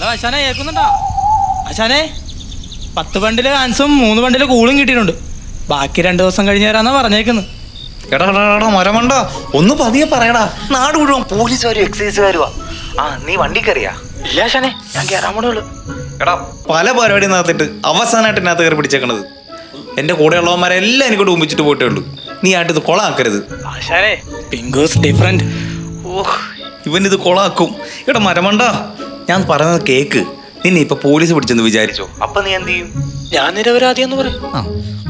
Hello ആശാനെ, കേൾക്കുന്നുണ്ടോ? ആശാനെ 10 ബണ്ടില് ആൻസും 3 ബണ്ടില് കൂളും കിട്ടിയിട്ടുണ്ട്. ബാക്കി 2 ദിവസം കഴിഞ്ഞ് തരാന്നാ പറഞ്ഞേക്കുന്നത്. എടാ മരമണ്ട, ഒന്ന് പതിയെ പറയടാ. നാട് മുഴുവൻ പോലീസുകാരും എക്സൈസുകാരുവാ. നീ വണ്ടി കയറിയാ? ഇല്ല ആശാനെ, ഞാൻ കയറാൻ പോണുള്ളൂ. എടാ പല പരിപാടി നടത്തിട്ട് അവസാനമായിട്ട് ഇതിനകത്ത് കയറി പിടിച്ചേക്കണത്. എൻ്റെ കൂടെയുള്ളവന്മാരെല്ലാം എനിക്കോട്ട് ഒമ്പിച്ചിട്ട് പോയിട്ടേ ഉള്ളൂ. നീ ആയിട്ട് ഇത് കൊളാക്കരുത് ആശാനെ. പിങ്കോസ് ഡിഫറെന്റ്. ഇവനിത് കൊളാക്കും. എടാ മരമണ്ട, ഞാൻ പറയുന്നത് കേക്ക്. നിന്നെ ഇപ്പൊ പോലീസ് പിടിച്ചെന്ന് വിചാരിച്ചോ, അപ്പൊ നീ എന്ത് ചെയ്യും? ഞാൻ നിരപരാധിയെന്ന് പറയും.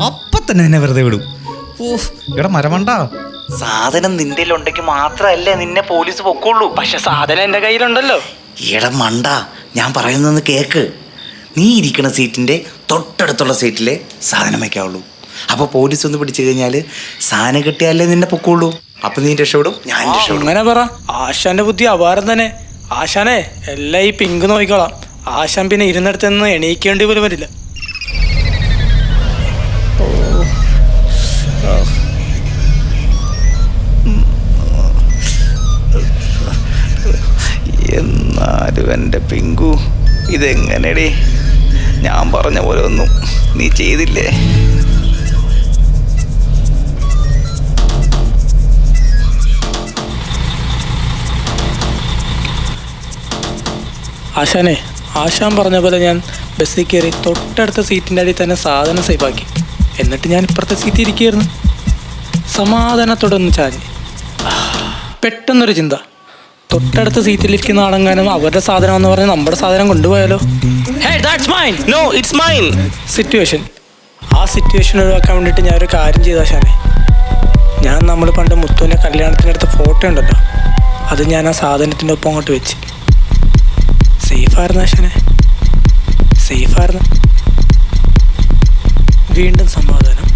അപ്പൊ തന്നെ നിന്നെ വെറുതെ വിടും. എടാ മരമണ്ട, സാധനം നിന്റെ ഉണ്ടെങ്കിൽ മാത്രല്ലേ നിന്നെ പോലീസ് പൊക്കുള്ളൂ. പക്ഷെ സാധനം എന്റെ കയ്യിലുണ്ടല്ലോ. എടാ മണ്ട, ഞാൻ പറയുന്നത് കേക്ക്. നീ ഇരിക്കണ സീറ്റിന്റെ തൊട്ടടുത്തുള്ള സീറ്റിലെ സാധനം വയ്ക്കാവുള്ളൂ. അപ്പൊ പോലീസ് ഒന്ന് പിടിച്ചു കഴിഞ്ഞാല് സാധനം കിട്ടിയാലേ നിന്നെ പൊക്കുള്ളൂ. അപ്പൊ നീ രക്ഷപ്പെടും, ഞാൻ രക്ഷപ്പെടും. അങ്ങനെ പറ. ആശാന്റെ ബുദ്ധി അപാരം തന്നെ. ആശാനെ, എല്ലാം ഈ പിങ്ക് നോക്കിക്കോളാം. ആശാൻ പിന്നെ ഇരുന്നിടത്ത് നിന്ന് എണീക്കേണ്ടി പോലും വരില്ല. എന്നാലും എൻ്റെ പിങ്കു, ഇതെങ്ങനെടേ? ഞാൻ പറഞ്ഞ പോലെ ഒന്നും നീ ചെയ്തില്ലേ? ആശാനെ, ആശാൻ പറഞ്ഞ പോലെ ഞാൻ ബസ്സിൽ കയറി തൊട്ടടുത്ത സീറ്റിൻ്റെ അടിയിൽ തന്നെ സാധനം സേഫാക്കി. എന്നിട്ട് ഞാൻ ഇപ്പുറത്തെ സീറ്റിൽ ഇരിക്കുകയായിരുന്നു. സമാധാനത്തോടെ ഒന്ന് ചാരി. പെട്ടെന്നൊരു ചിന്ത, തൊട്ടടുത്ത സീറ്റിലിരിക്കുന്ന ആളെങ്ങാനും അവരുടെ സാധനം എന്ന് പറഞ്ഞ് നമ്മുടെ സാധനം കൊണ്ടുപോയാലോ? സിറ്റുവേഷൻ. ആ സിറ്റുവേഷൻ ഒഴിവാക്കാൻ വേണ്ടിയിട്ട് ഞാനൊരു കാര്യം ചെയ്ത ആശാനെ. നമ്മൾ പണ്ട് മുത്തുവിൻ്റെ കല്യാണത്തിനടുത്ത ഫോട്ടോ ഉണ്ടല്ലോ, അത് ഞാൻ ആ സാധനത്തിൻ്റെ ഒപ്പം അങ്ങോട്ട് വെച്ച്. സേഫായിരുന്നു ആശാനെ, സേഫായിരുന്നു. വീണ്ടും സമാധാനം.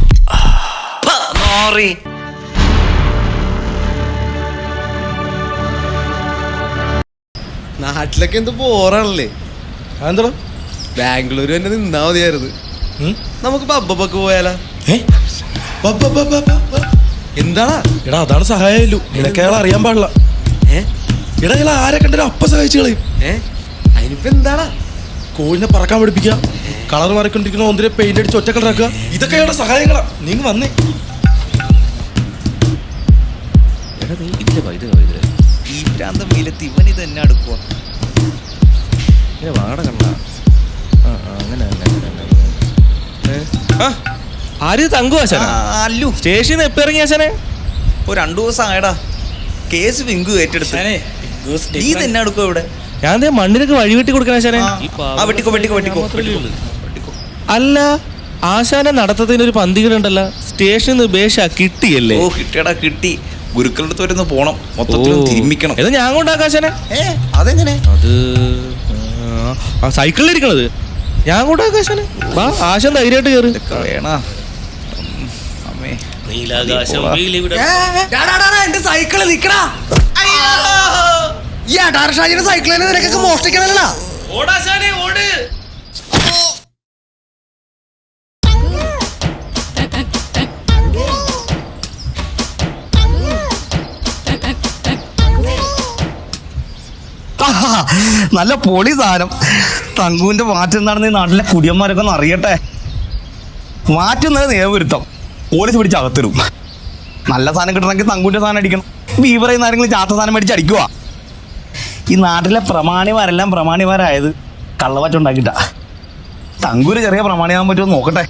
നാട്ടിലൊക്കെ എന്ത് ബോറാണല്ലേ? എന്താ ബാംഗ്ലൂർ തന്നെ നിന്നാ മതിയായിരുന്നു. നമുക്ക് പബ്ബൊക്കെ പോയാലോ? എന്താടാ? എടാ അതാണ് സഹായമില്ലു. നിനക്ക് അയാൾ അറിയാൻ പാടില്ല. എടാ അയാൾ ആരെ കണ്ടൊരു അപ്പ സഹായിച്ചു കളയും. അതിനിപ്പോ എന്താടാ? കോഴിനെ പറക്കാൻ പഠിപ്പിക്കുക, കളർ മാറിക്കൊണ്ടിരിക്കുന്ന ഒന്നിനെ പെയിന്റ് അടിച്ച് ഒറ്റ കളറാക്കുക. ഇതൊക്കെ അയാളുടെ സഹായങ്ങളാ. നീ വന്നേ. ഈ ഭ്രാന്തം വെയിലത്ത് ഇവനിത് തന്നെ അടുക്കുക. വാട കണ്ട അങ്ങനെ ആര് തങ്കു ആശാനാ? അല്ലു, സ്റ്റേഷനിൽ എപ്പോ ഇറങ്ങി ആശാനെ? ഒരു 2 ദിവസം ആയടാ. കേസ് പിങ്കു ഏറ്റെടുത്ത്. നീ തന്നെ അടുക്കോ ഇവിടെ? ഞാൻ മണ്ണിനൊക്കെ വഴി വെട്ടി കൊടുക്കണ ആശാനെ. അല്ല, ആശാനെ നടത്തതിന് ഒരു പന്തികളുണ്ടല്ലോ സ്റ്റേഷനിൽ ബേഷ കിട്ടിയല്ലേ? ഓ കിട്ടിയടാ, കിട്ടി. ഗുരുക്കളുടെ അടുത്ത് വരുന്ന പോണം, മൊത്തത്തിലും തിരുമ്മിക്കണം. ഇത് ഞാൻ കൊണ്ടാക്കാം ആശാനെ. അതെങ്ങനെ? അത് സൈക്കിളിൽ ഇരിക്കണത് ഞാൻ കൊണ്ടാക്കാം ആശാനെ. വാ, ആശാൻ ധൈര്യമായിട്ട് കയറി. എന്റെ സൈക്കിള് നിക്കടാ. ഈ അടാർഷാജിന്റെ സൈക്കിളിനെ നിനക്കൊക്കെ മോഷ്ടിക്കണല്ലോ. നല്ല പൊളി സാധനം. തങ്കുവിന്റെ മാറ്റം എന്താണെന്ന് ഈ നാട്ടിലെ കുടിയന്മാരൊക്കെ ഒന്ന് അറിയട്ടെ. മാറ്റുന്നത് നേവരുത്തം, പോലീസ് പിടിച്ച് അകത്തിരും. നല്ല സാധനം കിട്ടണമെങ്കിൽ തങ്കുവിന്റെ സാധനം അടിക്കണം. ബീവറയിൽ നിന്ന് ആരെങ്കിലും ചാത്ത സാധനം മേടിച്ച് അടിക്കുക. ഈ നാട്ടിലെ പ്രമാണിമാരെല്ലാം പ്രമാണിമാരായത് കള്ളവാറ്റം ഉണ്ടാക്കിയിട്ടാ. തങ്കൂര് ചെറിയ പ്രമാണിയാകാൻ പറ്റുമോ നോക്കട്ടെ.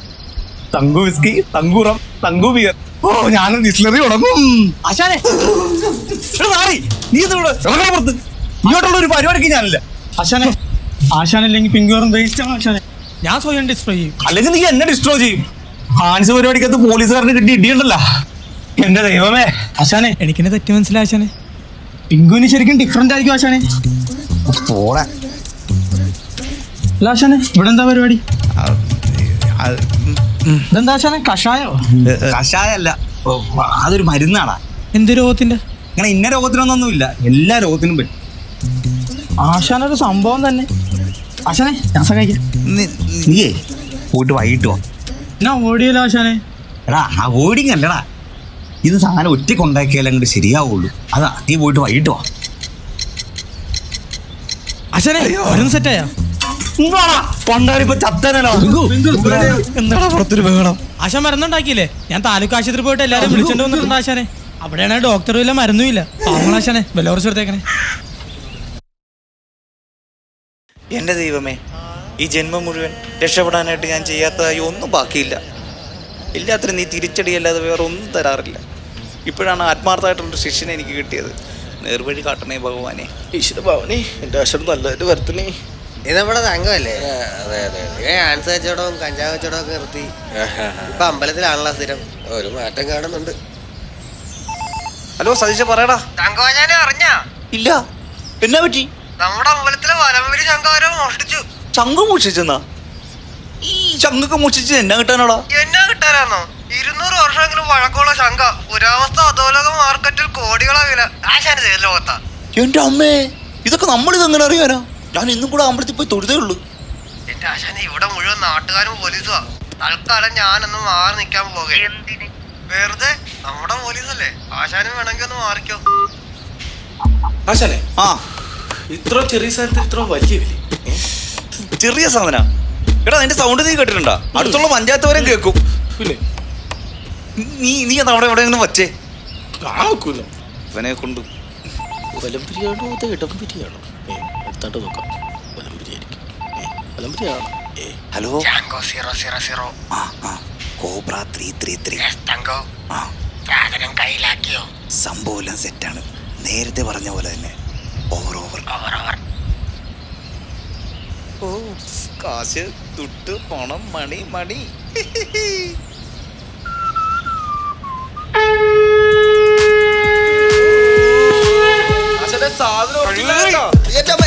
തങ്കു വിസ്കി, തങ്കൂറം, തങ്കു ബിയർ. ഓ, ഞാനും ഡിസ്റ്റിലറി തുടങ്ങും. ആശാനെ നീ പുറത്ത് ഇങ്ങോട്ടുള്ള ഒരു പരിപാടിക്ക് ഞാനില്ല. ആശാനെ, ആശാനല്ലെങ്കിൽ പിങ്കുവറും വേസ്റ്റാണ് ആശാനെ. ഞാൻ സ്വയം ഡിസ്ട്രോയ് ചെയ്യും. അല്ലെങ്കിൽ നീ എന്നെ ഡിസ്ട്രോയ് ചെയ്യും. ഹാൻസ് പരിപാടിക്കകത്ത് പോലീസുകാരന് കിട്ടി ഇടിയുണ്ടല്ലോ. എന്റെ ദൈവമേ ആശാനെ, എനിക്കെന്നെ തെറ്റി മനസ്സിലായി ആശാനെ. പിങ്കുവിന് ശരിക്കും ഡിഫറെന്റ് ആയിരിക്കും ആശാനെ. പോടാ. അല്ല ആശാനെ, ഇവിടെ എന്താ പരിപാടി? ഇതെന്താ ആശാനെ, കഷായോ? കഷായല്ല, അതൊരു മരുന്നാടാ. എന്ത് രോഗത്തിന്റെ? അങ്ങനെ ഇന്ന രോഗത്തിനൊന്നൊന്നുമില്ല, എല്ലാ രോഗത്തിനും പറ്റും. ആശാനൊരു സംഭവം തന്നെ. ആശാനെ, ഞാൻ സഹായിക്കാം. നീയേ പോയിട്ട് വൈകിട്ട് വാ. ഞാൻ ഓടിയല്ലോ ആശാനെ. എടാ അവോയ്ഡിങ് അല്ലടാ, ഇത് സാധനം ഒറ്റയ്ക്ക് ഉണ്ടാക്കിയാലും അങ്ങോട്ട് ശരിയാവുള്ളൂ. അതാ നീ പോയിട്ട് വൈകിട്ട് വാ. ആശാനെ അവരൊന്നും സെറ്റായാ? പണ്ടാരിപ്പോ ചത്തനോ എന്താടാ പുറത്തൊരു ബഹളം? ആശാൻ മരുന്നുണ്ടാക്കിയില്ലേ? ഞാൻ താലൂക്ക് ആശുപത്രി പോയിട്ട് എല്ലാരും വിളിച്ചോണ്ട് വന്നിട്ടുണ്ട് ആശാനെ. അവിടെയാണ് ഡോക്ടറും ഇല്ല മരുന്നും ഇല്ല. പാവങ്ങളാശാനെ വില കുറച്ച് കൊടുത്തേക്കണേ. എൻ്റെ ദൈവമേ, ഈ ജന്മം മുഴുവൻ രക്ഷപ്പെടാനായിട്ട് ഞാൻ ചെയ്യാത്തതായി ഒന്നും ബാക്കിയില്ല. എല്ലാത്തിനും നീ തിരിച്ചടിയല്ലാതെ വേറെ ഒന്നും തരാറില്ല. ഇപ്പോഴാണ് ആത്മാർത്ഥമായിട്ടുള്ളൊരു ശിഷ്യനെ എനിക്ക് കിട്ടിയത്. നേർവഴി കാട്ടണേ ഭഗവാനെ. ഈശ്വര ഭവനെ എൻ്റെ അശ്വരം നല്ലതായിട്ട് വരത്തണേ. ഇത് നമ്മുടെ തങ്കമല്ലേ? ആൻസ് കച്ചവടവും കഞ്ചാവ് കച്ചവടവും ഒക്കെ നിർത്തി ഇപ്പൊ അമ്പലത്തിലാണല്ലോ സ്ഥിരം. ഒരു മാറ്റം കാണുന്നുണ്ട്. ഹലോ സതീശ, പറയടാ. തങ്കവാചാനെ അറിഞ്ഞാ? ഇല്ല, എന്നാ പറ്റി? നമ്മുടെ അമ്പലത്തിലെ വലംവലി ശങ്കാരം മോഷ്ടിച്ചു. ശംഖ് മോഷിച്ചെന്നാ? ഈ ശംഖൊക്കെ മോഷിച്ച് എന്നാ കിട്ടാനാടാ? എന്നാ കിട്ടാനാന്നോ? 200 വർഷമെങ്കിലും പഴക്കമുള്ള ശങ്ക. പുരാവസ്ഥ അധോലോക മാർക്കറ്റിൽ കോടികളാ വില. ആശാന് ലോകത്താ. എന്റെ അമ്മേ, ഇതൊക്കെ നമ്മളിതെങ്ങനെ അറിയാനാ? ഞാൻ ഇന്നും കൂടെ അമ്പലത്തിൽ പോയി തൊഴുതേ ഉള്ളൂ. എന്റെ ആശാന് ഇവിടെ മുഴുവൻ നാട്ടുകാരും പോലീസുവാ. തൽക്കാലം ഞാനൊന്ന് മാറി നിൽക്കാൻ പോകെ. വെറുതെ നമ്മുടെ പോലീസല്ലേ, ആശാനും വേണമെങ്കിൽ ഒന്ന് മാറിക്കോ. ആശാനെ, ആ, ഇത്ര ചെറിയ സാധനത്തിൽ ഇത്ര വലിയ വില? ചെറിയ സാധന. എടാ, നിന്റെ സൗണ്ട് നീ കേട്ടിട്ടുണ്ടാ? അടുത്തുള്ള പഞ്ചായത്ത് വരെ കേൾക്കും. പിന്നെ നീ അത് അവിടെ എവിടെയെങ്കിലും വച്ചേ. കാണൂല. ഇവനെ കൊണ്ട് വലംപിരിയാണോ അതോ ഇടംപിരിയാണോ? എടുത്താണ്ട് നോക്കാം. വലംപിരിയായിരിക്കും. വലംപിരിയാണോ? ഹലോ. ശാങ്കോ 000. ആ ആ, കോബ്ര 333. തങ്കോ ആ, സാധനം കയ്യിലാക്കിയോ? സംഭവം എല്ലാം സെറ്റാണ്. നേരത്തെ പറഞ്ഞ പോലെ തന്നെ. ഓവർ. ഓ, കാശ്, തുട്ട്, പണം, മണി. ആശാനെ സാധനം എന്റെ അമ്മ,